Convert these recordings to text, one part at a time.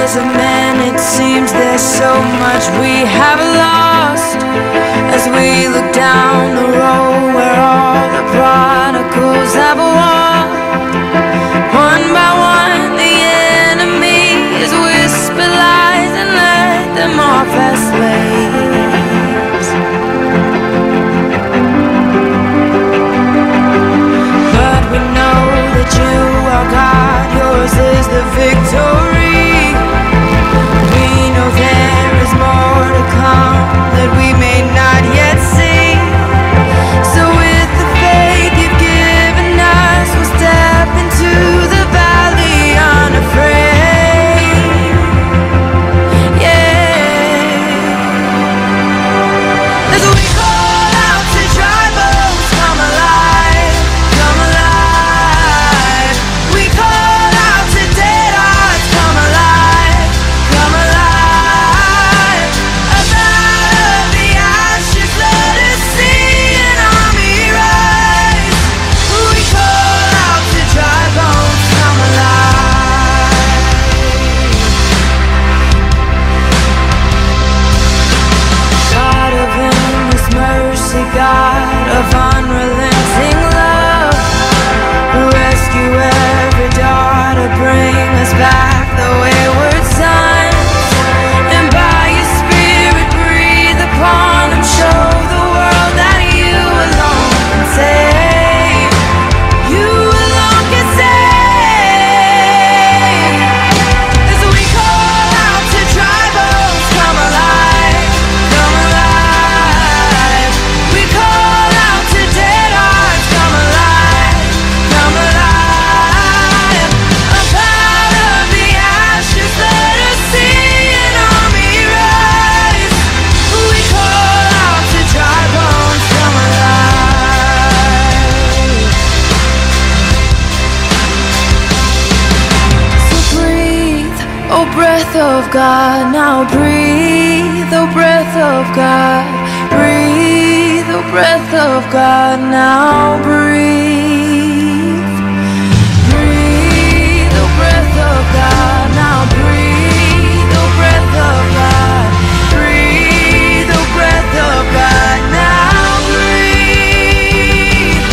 eyes of men, it seems there's so much we have lost. As we look down the road where all the prodigals have walked, one by one the enemies whisper lies and let them off as slaves. But we know that you are God, yours is the victory. We know there is more to come that we may not yet see. So with the faith you've given us, we'll step into the valley unafraid. Yeah. As we call out to dry bones, come alive, come alive. We call out to dead hearts, come alive, come alive. Up out of the ashes, let us see an army rise. We call out to dry bones, come alive. God of endless mercy, God of unrelenting love, rescue every daughter, bring us back the wayward sons, and by your spirit breathe upon them, show the world that you alone can save, you alone can save. As we call out to dry bones, come alive, come alive. We call out to dead hearts, come alive, come alive. Up out of the ashes, let us see an army rise. We call out to dry bones, come alive. So breathe, oh breath of God, now breathe, oh breath of God, breathe, oh breath of God, now breathe, breathe, oh breath of God, now breathe, oh breath of God, breathe, oh breath of God, now breathe.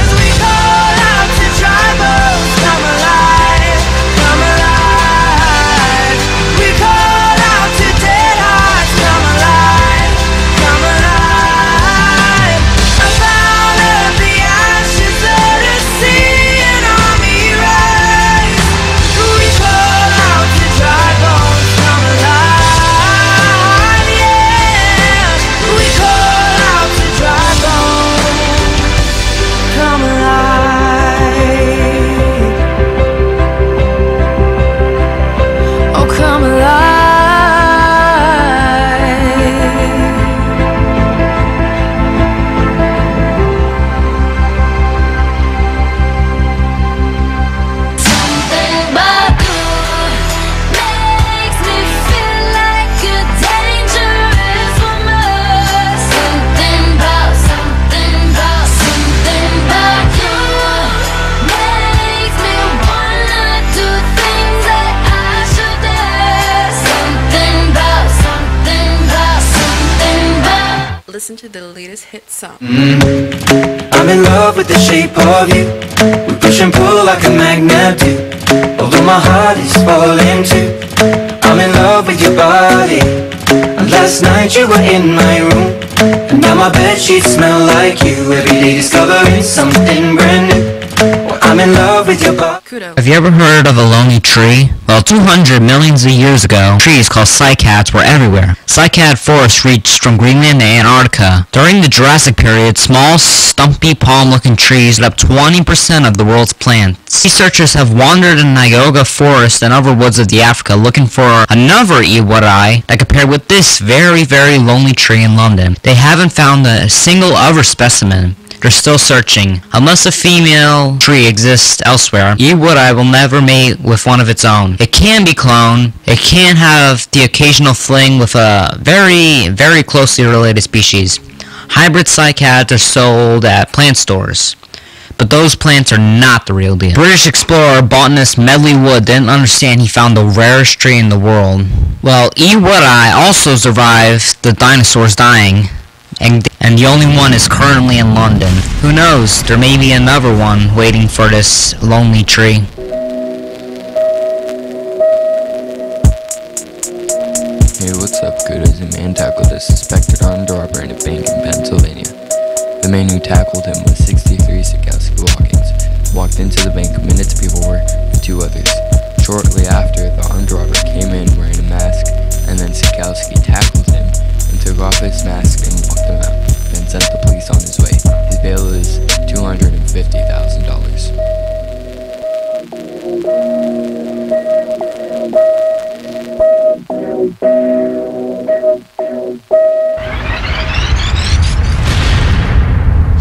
As we call out to dry bones, come alive, come alive. We call out to dead hearts, come alive, come alive. Up out of the ashes, let us see an army rise. We call out to dry bones, come alive, yeah. We call out to dry bones, come alive. Oh, come alive. Something about you makes me feel like a dangerous woman. Something about you makes me wanna do things that I shouldn't. Something about. Listen to the latest hit song. I'm in love with the shape of you. We push and pull like a magnet do. Although my heart is falling too, I'm in love with your body. And last night you were in my room, and now my bedsheets smell like you. Every day discovering something brand new. Well, I'm in love with your body. Kudo. Have you ever heard of a lonely tree? Well, 200 millions of years ago, trees called cycads were everywhere. Cycad forests reached from Greenland to Antarctica. During the Jurassic period, small, stumpy, palm-looking trees made up 20% of the world's plants. Researchers have wandered in Nyoga Forest and other woods of the Africa looking for another Iwari that could pair with this very, very lonely tree in London. They haven't found a single other specimen. They're still searching. Unless a female tree exists elsewhere, Iwari will never mate with one of its own. It can be cloned. It can have the occasional fling with a very, very closely related species. Hybrid cycads are sold at plant stores. but those plants are not the real deal. British explorer botanist Medley Wood didn't understand he found the rarest tree in the world. Well, E. Woodeye also survived the dinosaurs dying, and the only one is currently in London. Who knows, there may be another one waiting for this lonely tree. Hey, what's up, Kudos? A man tackled a suspected armed robber in a bank in Pennsylvania. The man who tackled him was 63 Sikowski Watkins. Walked into the bank minutes before with two others. Shortly after, the armed robber came in wearing a mask, and then Sikowski tackled him and took off his mask and walked him out, then sent the police on his way. His bail is $250,000.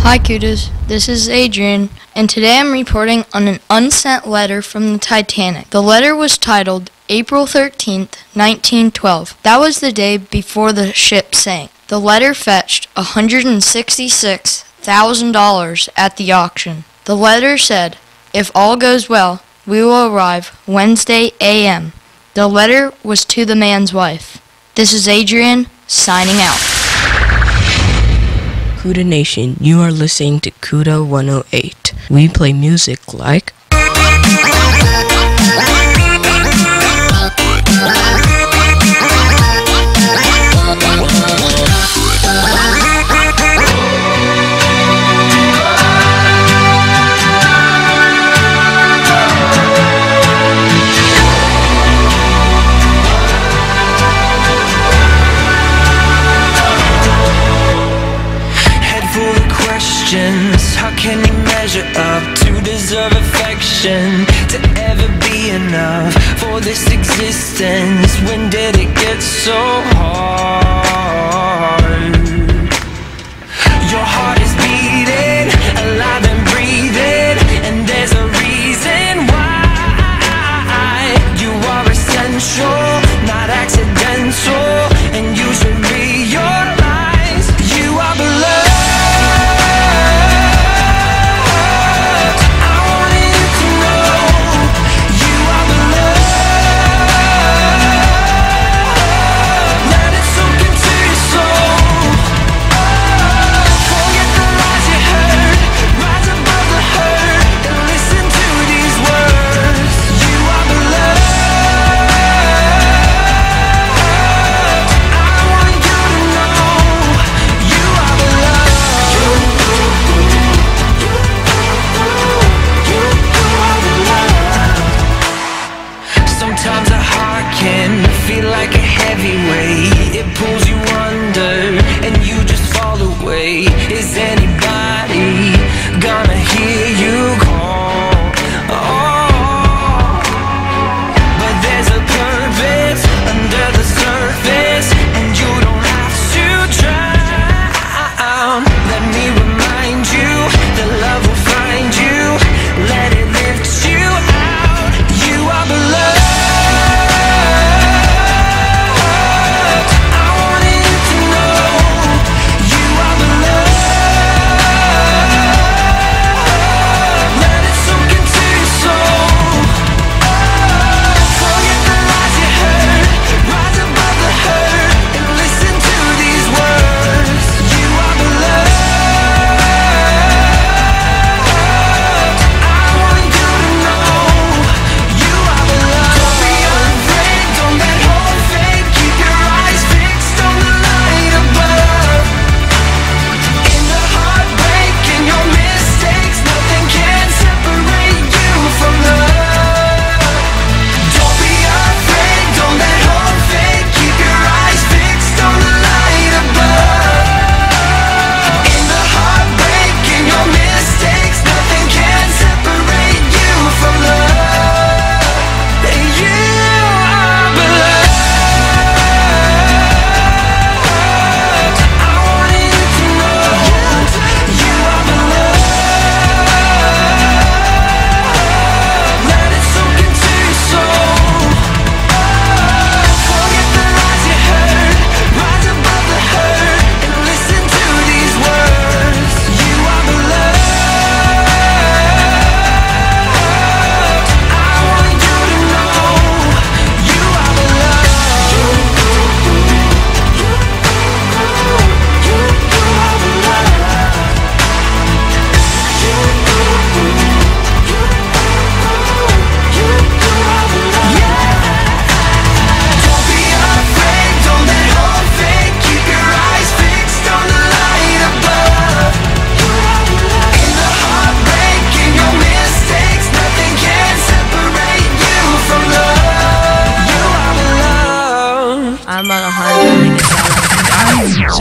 Hi Kudos, this is Adrian, and today I'm reporting on an unsent letter from the Titanic. The letter was titled April 13th, 1912. That was the day before the ship sank. The letter fetched $166,000 at the auction. The letter said, "If all goes well, we will arrive Wednesday a.m." The letter was to the man's wife. This is Adrian, signing out. Kuda Nation, you are listening to Kuda 108. We play music like How can you measure up to deserve affection, to ever be enough for this existence? When did it get so hard? Your heart is beating, alive and breathing, and there's a reason why. You are essential, not accidental, and you should realize you are beloved. Forget the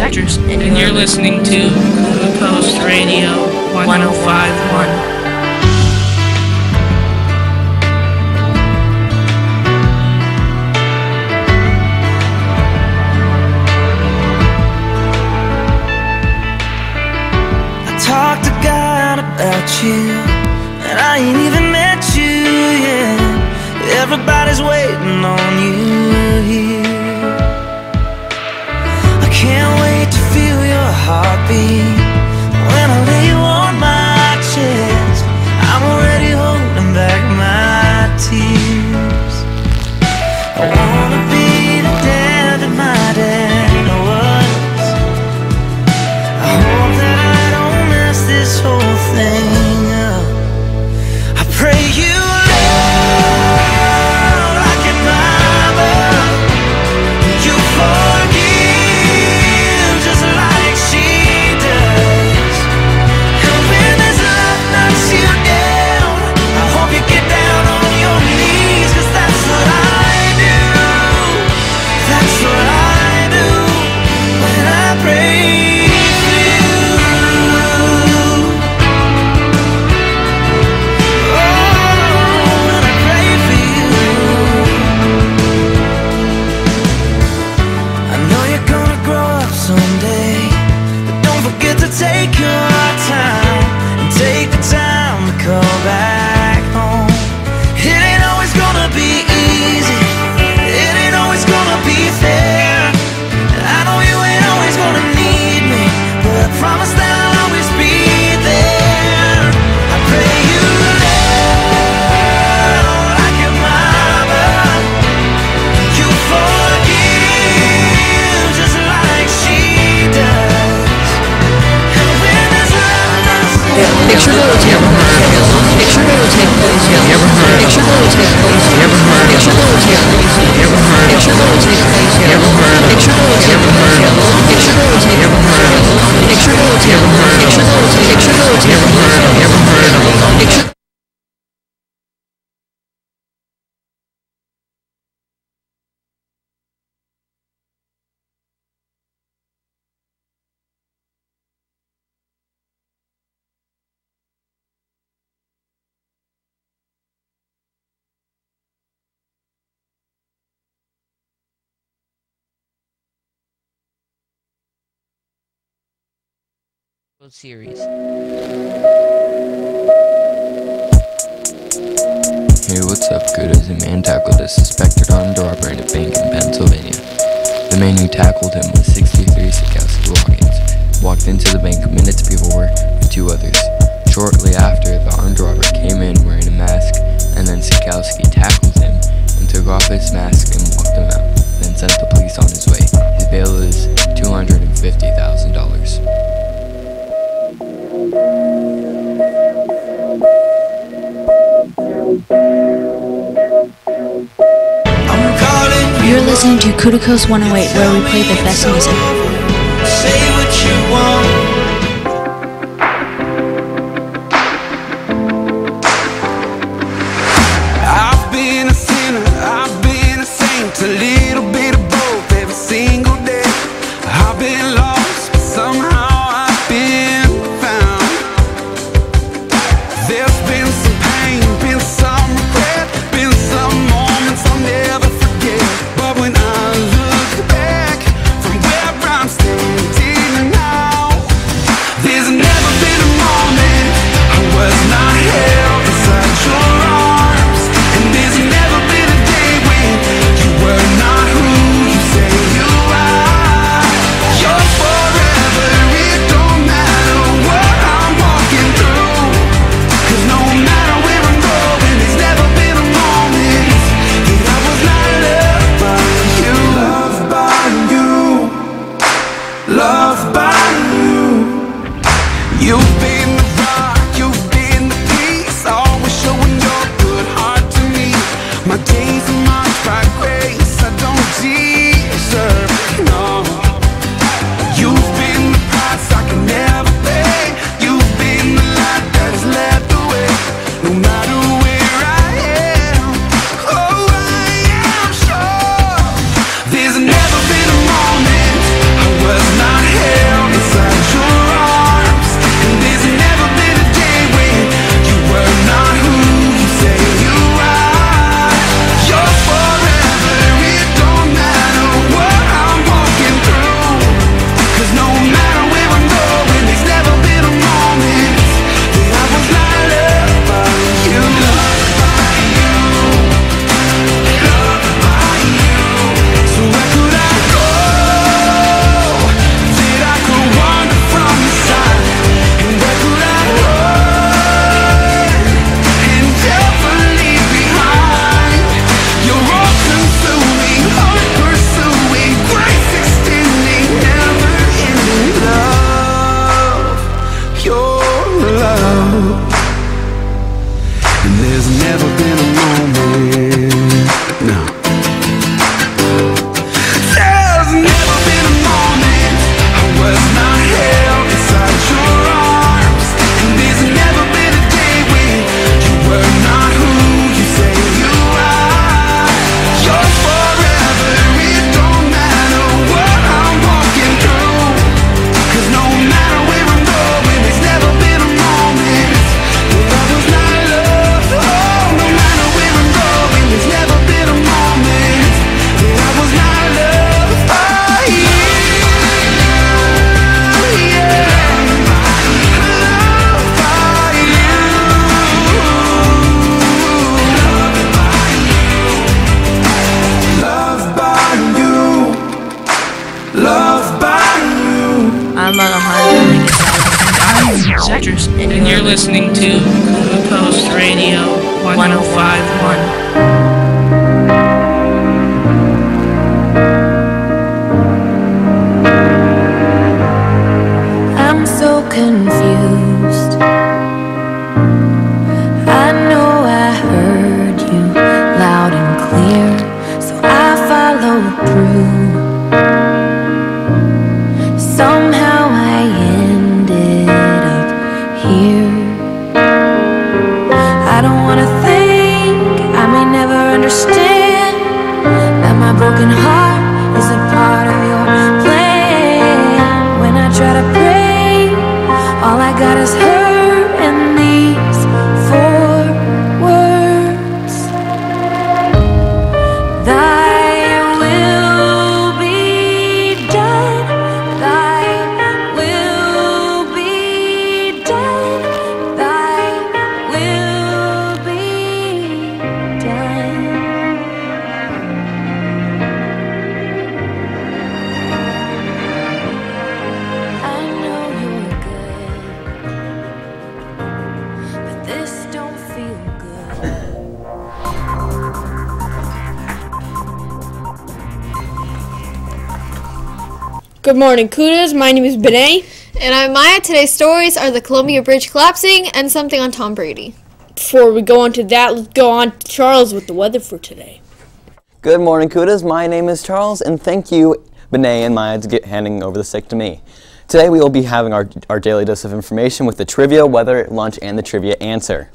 actors, and you're listening to Coast Radio 105.1. Talk to God about you, and I ain't even met you yet. Everybody's waiting on you here. I can't wait to feel your heartbeat when I lay you on my chest. I'm already holding back my tears. I wanna be the dad that my dad was. I hope that I don't mess this whole thing up. I pray you love like your mama, you forgive just like she does. And when this love knocks you down, I hope you get down on your knees, 'cause that's what I do. That's what I do when I pray. Take your time and take the time to come back home. It ain't always gonna be easy, it ain't always gonna be fair. And I know you ain't always gonna need me, but I promise that I'll always be there. I pray you love like your mama, you forgive just like she does. Picture that will take place. Picture that will take place. You ever heard? Picture that will take place. You ever heard? Picture that will take place. You ever heard? Picture that will take place. You ever heard? Picture that will take place. Picture that will take place. You ever heard? Picture that will take place. Picture that will take place. Picture that will take place. You ever heard? Picture. Series. Hey, what's up, Kudos? A man tackled a suspected armed robber in a bank in Pennsylvania. The man who tackled him was 63 Sikowski Watkins. Walked into the bank minutes before with two others. Shortly after, the armed robber came in wearing a mask, and then Sikowski tackled him and took off his mask and walked him out, then sent the police on his way. His bail is $250,000. You're listening to Kuda Coast 108, where we play the best music. Say what you want. I've been a sinner, I've been a saint, a little bit of both every single day. I've been lost, but somehow I've been found. There's been some pain, been some regret, been some moments I'll never forget. But when I look back from where I'm standing now, 1051. I'm so confused. I know I heard you loud and clear, so I followed through. Somehow I ended up here. I don't wanna think, I may never understand that my broken heart is a part of your plan. When I try to pray, all I got is hurt and these four words: Thy will be done, Thy will be done, Thy will be done. I know you're good, but this don't feel good. Good morning, Kudas. My name is Benay. And I'm Maya. Today's stories are the Columbia Bridge collapsing and something on Tom Brady. Before we go on to that, let's go on to Charles with the weather for today. Good morning, Kudas. My name is Charles, and thank you, Benay and Maya, to handing over the stick to me. Today we will be having our daily dose of information with the trivia, weather, lunch, and the trivia answer.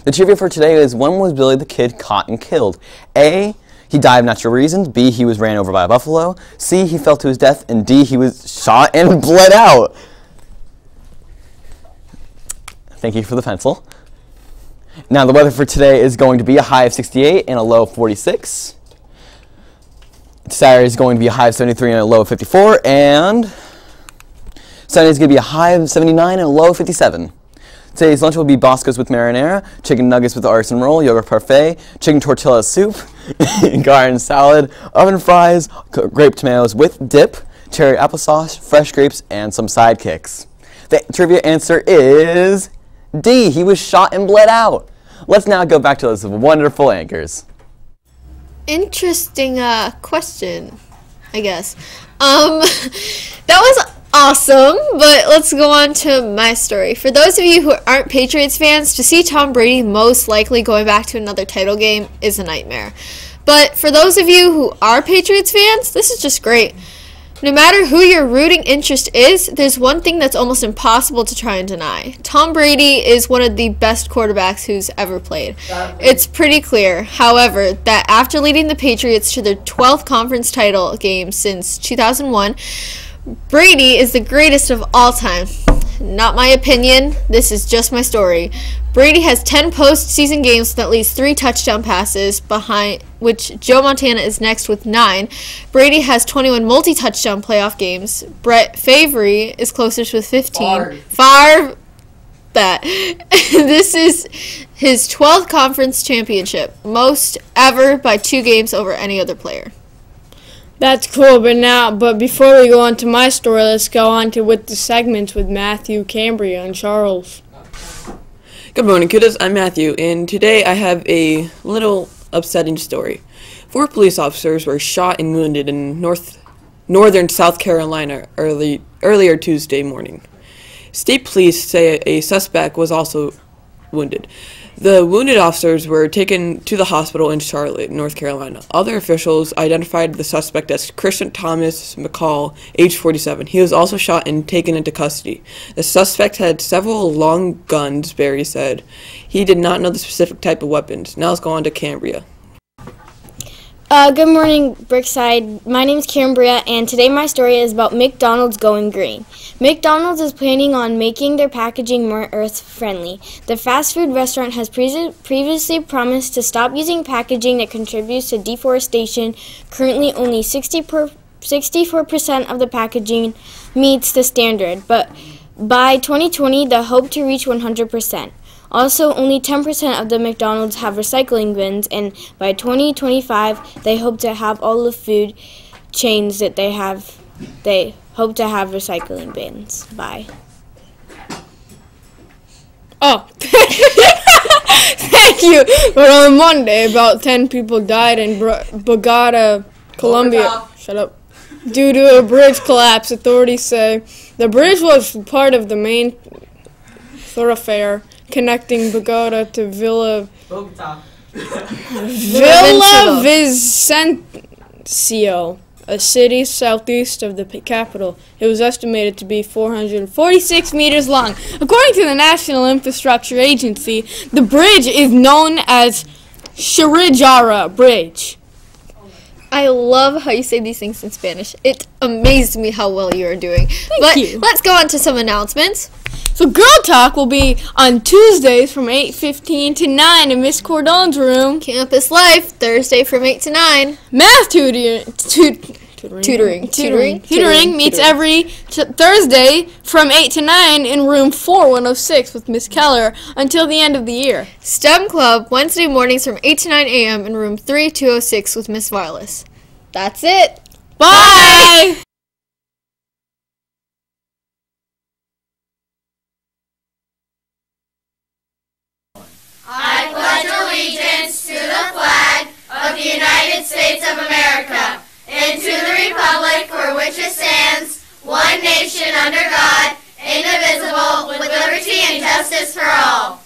The trivia for today is: when was Billy the Kid caught and killed? A, he died of natural reasons. B, he was ran over by a buffalo. C, he fell to his death. And D, he was shot and bled out. Thank you for the pencil. Now the weather for today is going to be a high of 68 and a low of 46. Saturday is going to be a high of 73 and a low of 54. And Sunday is going to be a high of 79 and a low of 57. Today's lunch will be Bosco's with marinara, chicken nuggets with artisan roll, yogurt parfait, chicken tortilla soup, garden salad, oven fries, grape tomatoes with dip, cherry applesauce, fresh grapes, and some sidekicks. The trivia answer is D. He was shot and bled out. Let's now go back to those wonderful anchors. Interesting question, I guess. That was awesome, but let's go on to my story. For those of you who aren't Patriots fans, to see Tom Brady most likely going back to another title game is a nightmare. But for those of you who are Patriots fans, this is just great. No matter who your rooting interest is, there's one thing that's almost impossible to try and deny. Tom Brady is one of the best quarterbacks who's ever played. It's pretty clear, however, that after leading the Patriots to their 12th conference title game since 2001, Brady is the greatest of all time. Not my opinion, this is just my story. Brady has 10 postseason games with at least 3 touchdown passes, behind which Joe Montana is next with 9. Brady has 21 multi-touchdown playoff games. Brett Favre is closest with 15. Favre. That. This is his 12th conference championship, most ever by 2 games over any other player. That's cool, but before we go on to my story, let's go on to with the segments with Matthew, Cambria, and Charles. Good morning, kiddos. I'm Matthew, and today I have a little upsetting story. 4 police officers were shot and wounded in northern South Carolina earlier Tuesday morning. State police say a suspect was also wounded. The wounded officers were taken to the hospital in Charlotte, North Carolina. Other officials identified the suspect as Christian Thomas McCall, age 47. He was also shot and taken into custody. The suspect had several long guns, Barry said. He did not know the specific type of weapons. Now let's go on to Cambria. Good morning, Brookside. My name's Cambria, and today my story is about McDonald's going green. McDonald's is planning on making their packaging more earth-friendly. The fast food restaurant has previously promised to stop using packaging that contributes to deforestation. Currently, only 64% of the packaging meets the standard, but by 2020, they hope to reach 100%. Also, only 10% of the McDonald's have recycling bins, and by 2025, they hope to have all the food chains that they hope to have recycling bins by. Oh, thank Thank you. But on Monday, about 10 people died in Bogota, Colombia. Shut up. Due to a bridge collapse, authorities say the bridge was part of the main thoroughfare connecting Bogota to Villavicencio, a city southeast of the capital. It was estimated to be 446 meters long. According to the National Infrastructure Agency, the bridge is known as Shirijara Bridge. I love how you say these things in Spanish. It amazed me how well you are doing. Thank you. Let's go on to some announcements. So Girl Talk will be on Tuesdays from 8:15 to 9 in Miss Cordon's room. Campus Life, Thursday from 8 to 9. Math tutoring meets every Thursday from 8 to 9 in room 4106 with Miss Keller until the end of the year. STEM Club, Wednesday mornings from 8 to 9 a.m. in room 3206 with Miss Varlas. That's it. Bye! I pledge allegiance to the flag of the United States of America and to the republic for which it stands, one nation under God, indivisible, with liberty and justice for all.